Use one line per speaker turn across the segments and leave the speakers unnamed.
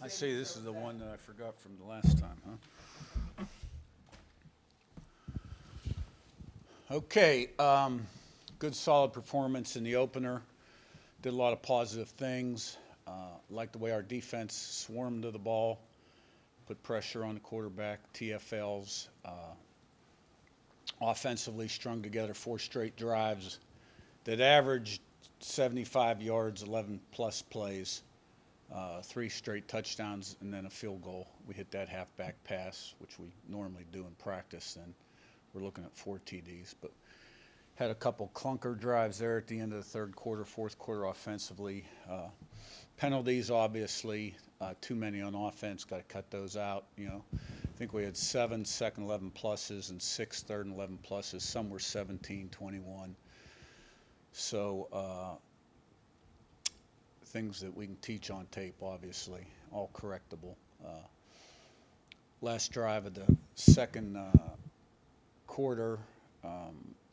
I see this is the one that I forgot from the last time, huh? Okay, good solid performance in the opener. Did a lot of positive things. Liked the way our defense swarmed to the ball, put pressure on the quarterback, TFLs. Offensively strung together 4 straight drives that averaged 75 yards, 11-plus plays, 3 straight touchdowns, and then a field goal. We hit that halfback pass, which we normally do in practice, and we're looking at 4 TDs. But had a couple clunker drives there at the end of the third quarter, fourth quarter offensively. Penalties, obviously, too many on offense. Got to cut those out. I think we had 7 second 11 pluses and 6 third and 11 pluses. Some were 17, 21. So things that we can teach on tape, obviously, all correctable. Last drive of the second quarter,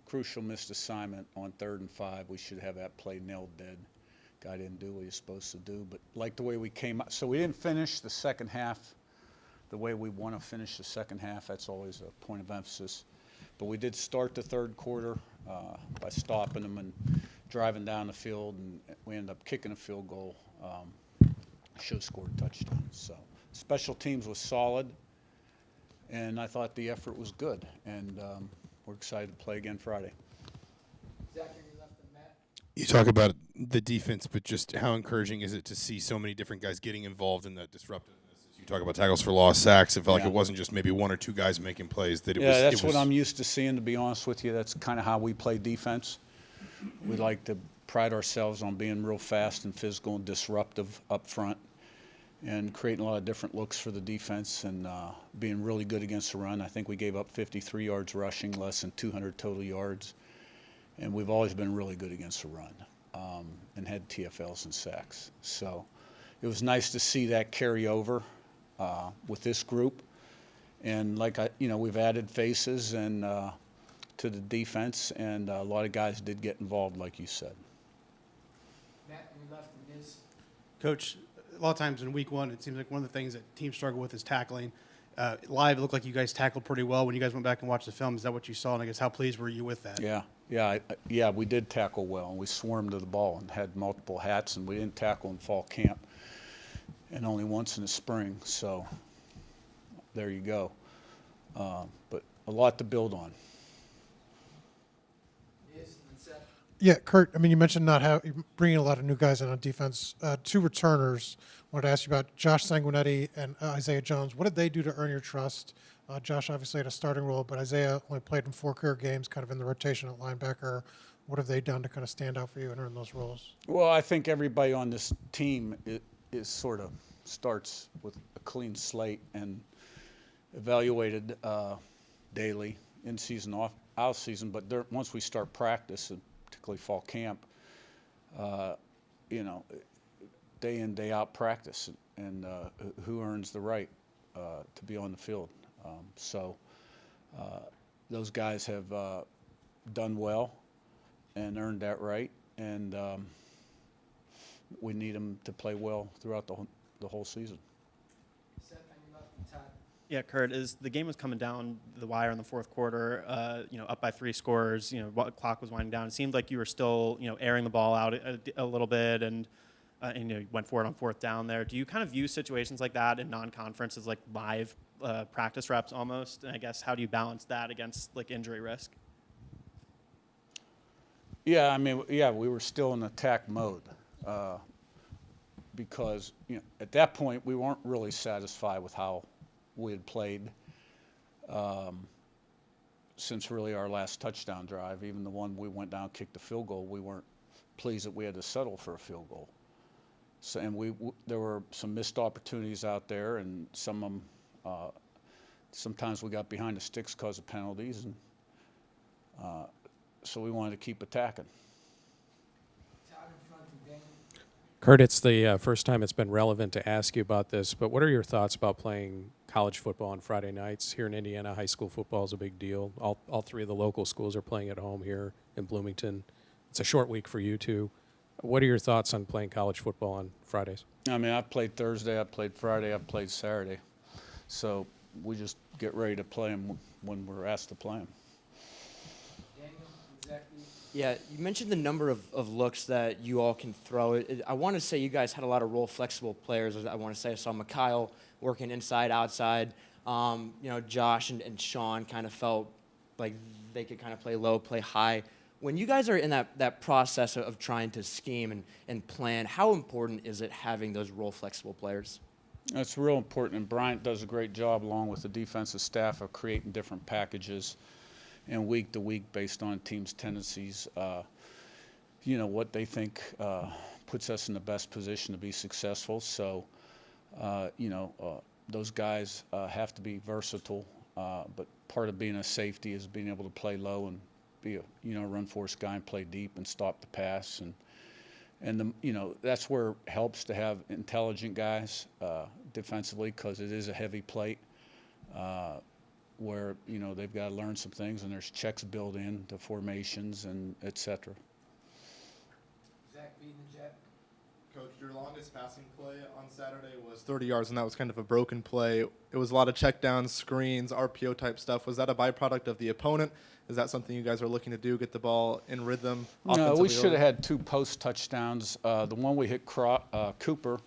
crucial missed assignment on 3rd and 5. We should have that play nailed dead. Guy didn't do what he was supposed to do, but like the way we came out. So we didn't finish the second half the way we want to finish the second half. That's always a point of emphasis. But we did start the third quarter by stopping them and driving down the field, and we ended up kicking a field goal. Should have scored a touchdown. So special teams was solid, and I thought the effort was good. And we're excited to play again Friday.
You talk about the defense, but just how encouraging is it to see so many different guys getting involved in that disruptiveness? You talk about tackles for loss, sacks. It felt like it wasn't just maybe 1 or 2 guys making plays.
That's what I'm used to seeing, to be honest with you. That's kind of how we play defense. We like to pride ourselves on being real fast and physical and disruptive up front and creating a lot of different looks for the defense and being really good against the run. I think we gave up 53 yards rushing, less than 200 total yards. And we've always been really good against the run and had TFLs and sacks. So it was nice to see that carry over with this group. And we've added faces and to the defense, and a lot of guys did get involved, like you said.
Matt, you left and Ms.
Coach, a lot of times in week 1, it seems like one of the things that teams struggle with is tackling. Live, it looked like you guys tackled pretty well. When you guys went back and watched the film, is that what you saw? And I guess how pleased were you with that?
Yeah, we did tackle well, and we swarmed to the ball and had multiple hats, and we didn't tackle in fall camp and only once in the spring. So there you go. But a lot to build on.
Yeah, Curt, you mentioned bringing a lot of new guys in on defense. 2 returners. I wanted to ask you about Josh Cignetti and Isaiah Jones. What did they do to earn your trust? Josh obviously had a starting role, but Isaiah only played in 4 career games, kind of in the rotation at linebacker. What have they done to kind of stand out for you and earn those roles?
Well, I think everybody on this team is sort of starts with a clean slate and evaluated daily, in season, out season. But once we start practice, particularly fall camp, day in, day out practice, and who earns the right to be on the field. So those guys have done well and earned that right, and we need them to play well throughout the whole season.
Yeah, Curt, as the game was coming down the wire in the fourth quarter, up by 3 scores, the clock was winding down. It seemed like you were still, airing the ball out a little bit, and you went for it on 4th down there. Do you kind of view situations like that in non-conference as like live practice reps almost? And I guess how do you balance that against like injury risk?
Yeah, we were still in attack mode because at that point we weren't really satisfied with how we had played since really our last touchdown drive. Even the one we went down, kicked the field goal, we weren't pleased that we had to settle for a field goal. So, and there were some missed opportunities out there, and some of them, sometimes we got behind the sticks because of penalties, and so we wanted to keep attacking.
Curt, it's the first time it's been relevant to ask you about this, but what are your thoughts about playing college football on Friday nights? Here in Indiana, high school football is a big deal. All 3 of the local schools are playing at home here in Bloomington. It's a short week for you too. What are your thoughts on playing college football on Fridays?
I mean, I've played Thursday, I've played Friday, I've played Saturday. So we just get ready to play them when we're asked to play them.
Daniel, exactly.
Yeah, you mentioned the number of looks that you all can throw. I want to say you guys had a lot of role flexible players. I want to say I saw Mikhail working inside, outside. Josh and Sean kind of felt like they could kind of play low, play high. When you guys are in that process of trying to scheme and plan, how important is it having those role flexible players?
That's real important, and Bryant does a great job along with the defensive staff of creating different packages and week to week based on teams' tendencies, what they think puts us in the best position to be successful. So, those guys have to be versatile, but part of being a safety is being able to play low and be a run force guy and play deep and stop the pass, and that's where it helps to have intelligent guys defensively, because it is a heavy plate where they've got to learn some things, and there's checks built in to formations and et cetera.
Zach beating the Jet.
Coach, your longest passing play on Saturday was 30 yards, and that was kind of a broken play. It was a lot of checkdowns, screens, RPO type stuff. Was that a byproduct of the opponent? Is that something you guys are looking to do, get the ball in rhythm?
No, we should have had 2 post touchdowns. The one we hit Cooper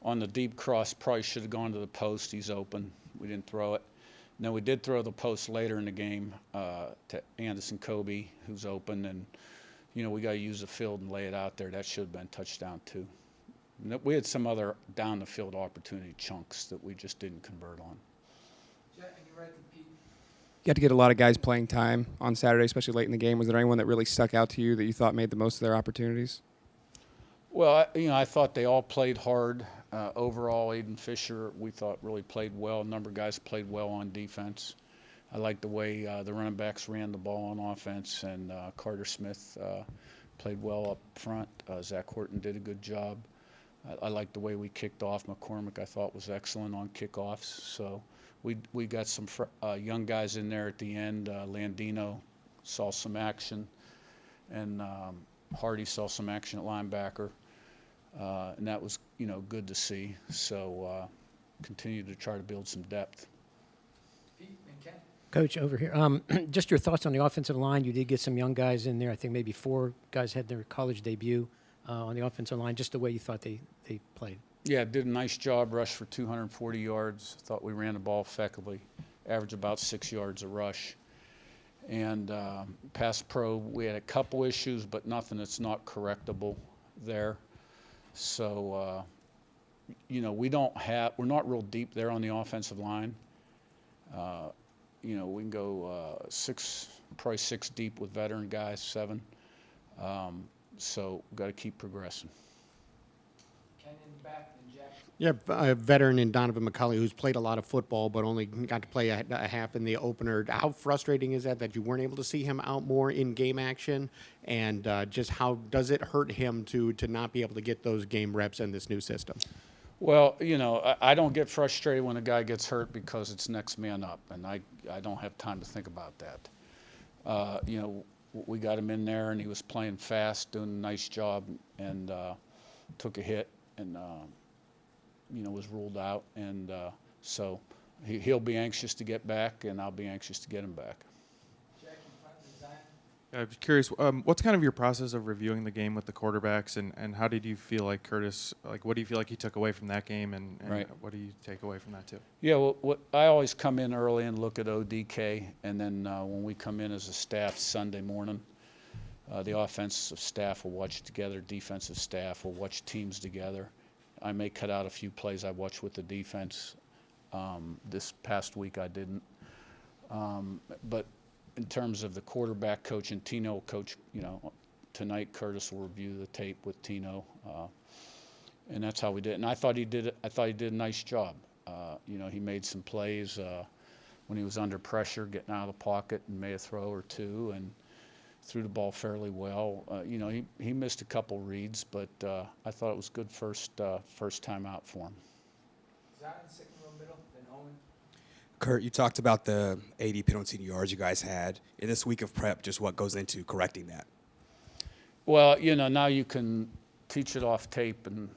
on the deep cross probably should have gone to the post. He's open. We didn't throw it. No, we did throw the post later in the game to Anderson Kobe, who's open, and we got to use the field and lay it out there. That should have been touchdown too. We had some other down the field opportunity chunks that we just didn't convert on.
Jet, and you're right to Pete.
You got to get a lot of guys playing time on Saturday, especially late in the game. Was there anyone that really stuck out to you that you thought made the most of their opportunities?
Well, I thought they all played hard. Overall, Aiden Fisher, we thought really played well. A number of guys played well on defense. I liked the way the running backs ran the ball on offense, and Carter Smith played well up front. Zach Horton did a good job. I liked the way we kicked off. McCormick, I thought, was excellent on kickoffs. So we got some young guys in there at the end. Landino saw some action, and Hardy saw some action at linebacker. And that was, good to see. So continue to try to build some depth.
Pete and Ken.
Coach, over here. Just your thoughts on the offensive line. You did get some young guys in there. I think maybe 4 guys had their college debut on the offensive line, just the way you thought they played.
Yeah, did a nice job, rushed for 240 yards. Thought we ran the ball effectively, averaged about 6 yards a rush. And pass pro, we had a couple issues, but nothing that's not correctable there. So, we're not real deep there on the offensive line. We can go probably 6 deep with veteran guys, 7. So we've got to keep progressing.
Ken in the back and Jack.
Yeah, a veteran in Donovan McCulley who's played a lot of football but only got to play a half in the opener. How frustrating is that you weren't able to see him out more in game action? And just how does it hurt him to not be able to get those game reps in this new system?
Well, I don't get frustrated when a guy gets hurt because it's next man up, and I don't have time to think about that. We got him in there, and he was playing fast, doing a nice job, and took a hit and, was ruled out. And so he'll be anxious to get back, and I'll be anxious to get him back.
Jack in front of Zion.
I'm curious, what's kind of your process of reviewing the game with the quarterbacks, and how did you feel like Curtis, what do you feel like he took away from that game, and
Right.
what do you take away from that too?
Yeah, well, I always come in early and look at ODK, and then when we come in as a staff Sunday morning, the offensive staff will watch it together, defensive staff will watch teams together. I may cut out a few plays I watched with the defense. This past week I didn't. But in terms of the quarterback coach and Tino coach, tonight Curtis will review the tape with Tino, and that's how we did. And I thought he did a nice job. He made some plays when he was under pressure, getting out of the pocket, and made a throw or two, and threw the ball fairly well. He missed a couple reads, but I thought it was good first time out for him.
Zion, second row middle, then Owen.
Curt, you talked about the 80 penalty yards you guys had. In this week of prep, just what goes into correcting that?
Well, now you can teach it off tape and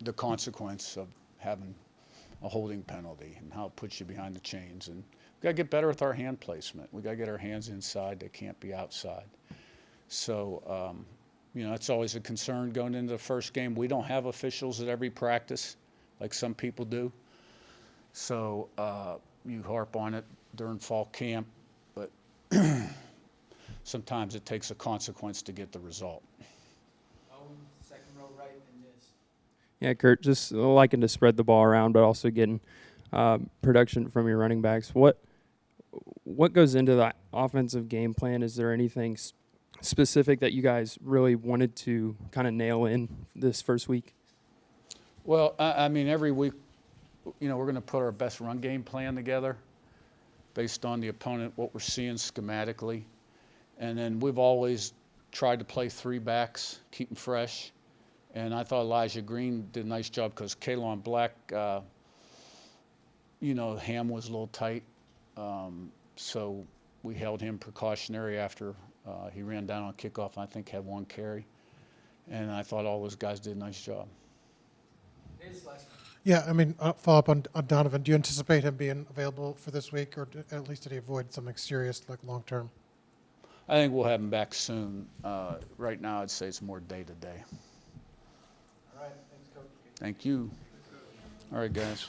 the consequence of having a holding penalty and how it puts you behind the chains. And we got to get better with our hand placement. We got to get our hands inside. They can't be outside. So, that's always a concern going into the first game. We don't have officials at every practice like some people do. So you harp on it during fall camp, but sometimes it takes a consequence to get the result.
Owen, second row right, and this.
Yeah, Curt, just liking to spread the ball around, but also getting production from your running backs. What goes into the offensive game plan? Is there anything specific that you guys really wanted to kind of nail in this first week?
Well, I mean, every week, we're going to put our best run game plan together based on the opponent, what we're seeing schematically. And then we've always tried to play three backs, keep them fresh. And I thought Elijah Green did a nice job because Kalon Black, ham was a little tight. So we held him precautionary after he ran down on kickoff, and I think had one carry. And I thought all those guys did a nice job.
His last one.
Yeah, I mean, follow up on Donovan. Do you anticipate him being available for this week, or at least did he avoid something serious like long term?
I think we'll have him back soon. Right now, I'd say it's more day to day.
All right, thanks, Coach.
Thank you. All right, guys.